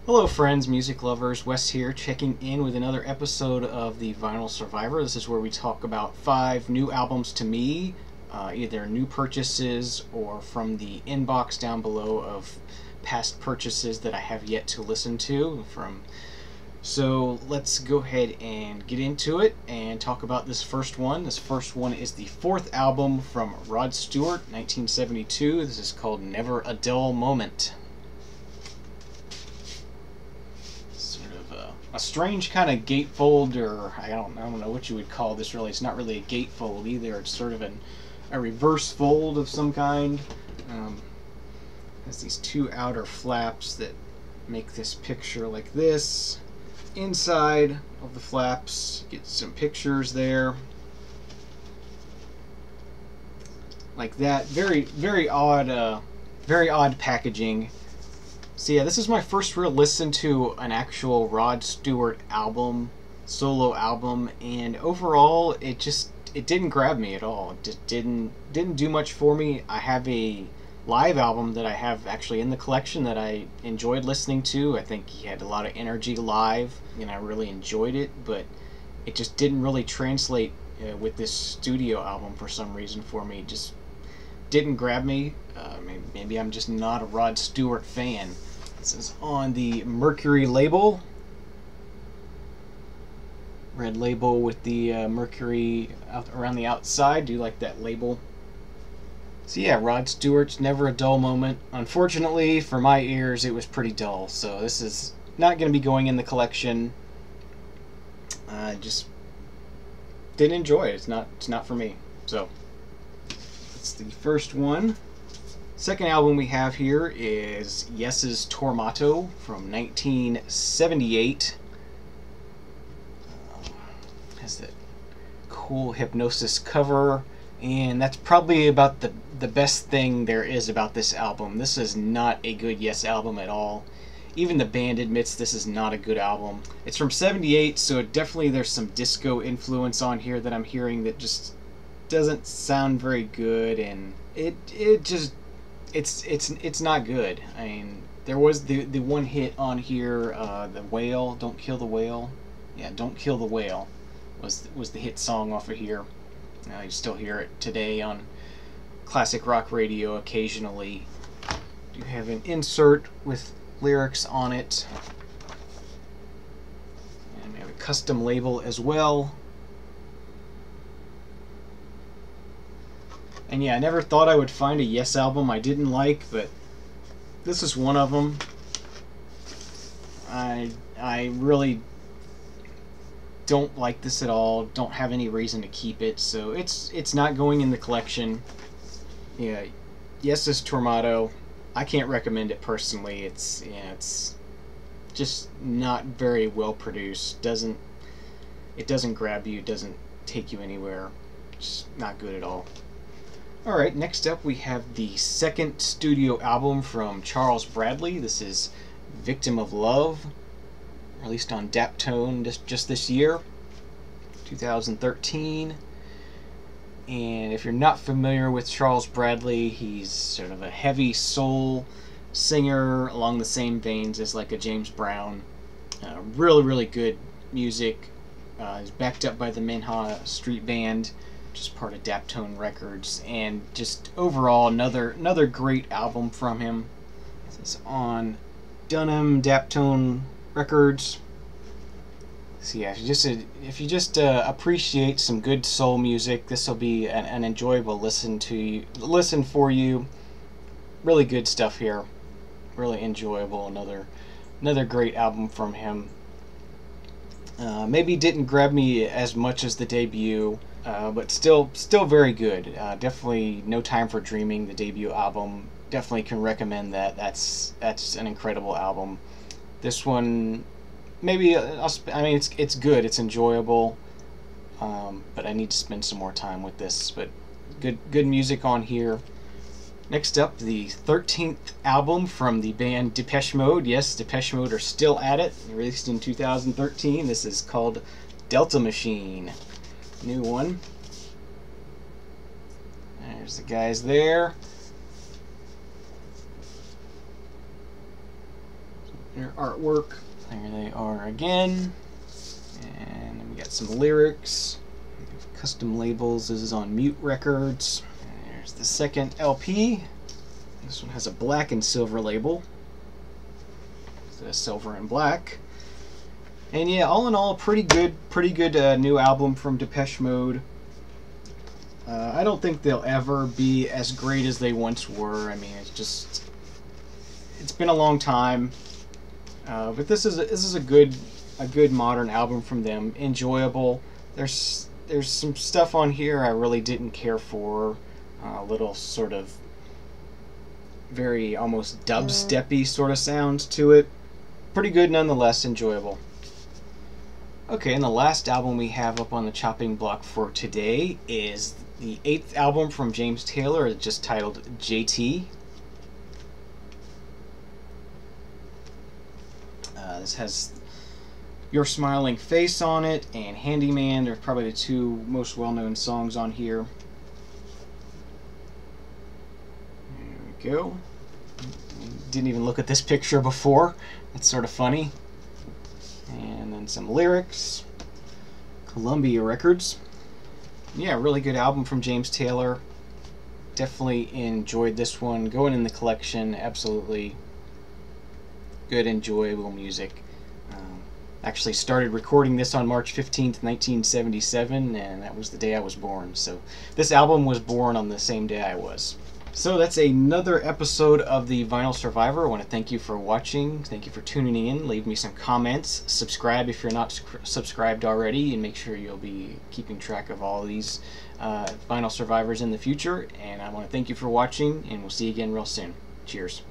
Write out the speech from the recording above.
Hello friends, music lovers, Wes here, checking in with another episode of the Vinyl Survivor. This is where we talk about 5 new albums to me, either new purchases or from the inbox down below of past purchases that I have yet to listen to. So let's go ahead and get into it and talk about this first one. This first one is the 4th album from Rod Stewart, 1972. This is called Never a Dull Moment. A strange kind of gatefold, or I don't know what you would call this really. It's not really a gatefold either. It's sort of a reverse fold of some kind. Has these 2 outer flaps that make this picture like this. Inside of the flaps, get some pictures there. Like that. Very odd packaging. So yeah, this is my first real listen to an actual Rod Stewart album, solo album, and overall it didn't grab me at all. It just didn't do much for me. I have a live album that I have actually in the collection that I enjoyed listening to. I think he had a lot of energy live, and I really enjoyed it, but it just didn't really translate with this studio album for some reason for me. It just didn't grab me. Maybe I'm just not a Rod Stewart fan. This is on the Mercury label. Red label with the Mercury around the outside. Do you like that label? So yeah, Rod Stewart's Never a Dull Moment. Unfortunately, for my ears, it was pretty dull. So this is not going to be going in the collection. I just didn't enjoy it. It's not for me. So it's the first one. Second album we have here is Yes's Tormato from 1978. Has that cool Hypnosis cover, and that's probably about the best thing there is about this album. This is not a good Yes album at all. Even the band admits this is not a good album. It's from 78, so definitely there's some disco influence on here that I'm hearing that just doesn't sound very good, and it's not good. I mean, there was the one hit on here, the Whale, Don't Kill the Whale. Yeah, Don't Kill the Whale was the hit song off of here. You still hear it today on classic rock radio occasionally. You have an insert with lyrics on it, and we have a custom label as well. And yeah, I never thought I would find a Yes album I didn't like, but this is one of them. I really don't like this at all. Don't have any reason to keep it, so it's not going in the collection. Yeah, Yes's Tormato. I can't recommend it personally. It's just not very well produced. It doesn't grab you. It doesn't take you anywhere. It's not good at all. Alright, next up we have the second studio album from Charles Bradley. This is Victim of Love, released on Daptone just this year, 2013. And if you're not familiar with Charles Bradley, he's sort of a heavy soul singer along the same veins as like a James Brown. Really good music. He's backed up by the Minha Street Band, which is part of Daptone Records, and just overall another great album from him. This is on Dunham Daptone Records. So yeah, if you just appreciate some good soul music, this will be an enjoyable listen for you. Really good stuff here. Really enjoyable. Another great album from him. Maybe didn't grab me as much as the debut, but still very good. Definitely No Time for Dreaming, the debut album. Definitely can recommend that. That's an incredible album. This one, maybe I mean it's good. It's enjoyable, but I need to spend some more time with this. But good music on here. Next up, the 13th album from the band Depeche Mode. Yes, Depeche Mode are still at it. Released in 2013. This is called Delta Machine. New one. There's the guys there. their artwork. There they are again. And then we got some lyrics. Custom labels. This is on Mute Records. And there's the second LP. This one has a black and silver label. It's silver and black. And yeah, all in all, pretty good new album from Depeche Mode. I don't think they'll ever be as great as they once were. I mean, it's been a long time, but this is a good modern album from them. Enjoyable. There's some stuff on here I really didn't care for. A little sort of very almost dubsteppy sort of sounds to it. Pretty good nonetheless. Enjoyable. Okay, and the last album we have up on the chopping block for today is the 8th album from James Taylor, just titled JT. This has Your Smiling Face on it and Handyman. They're probably the two most well-known songs on here. There we go. Didn't even look at this picture before. That's sort of funny. And then some lyrics. Columbia Records. Yeah, really good album from James Taylor. Definitely enjoyed this one. Going in the collection, absolutely good, enjoyable music. Actually started recording this on March 15th, 1977, and that was the day I was born. So this album was born on the same day I was. So that's another episode of the Vinyl Survivor. I want to thank you for watching. Thank you for tuning in. Leave me some comments. Subscribe if you're not subscribed already, and make sure you'll be keeping track of all these Vinyl Survivors in the future. And I want to thank you for watching, and we'll see you again real soon. Cheers.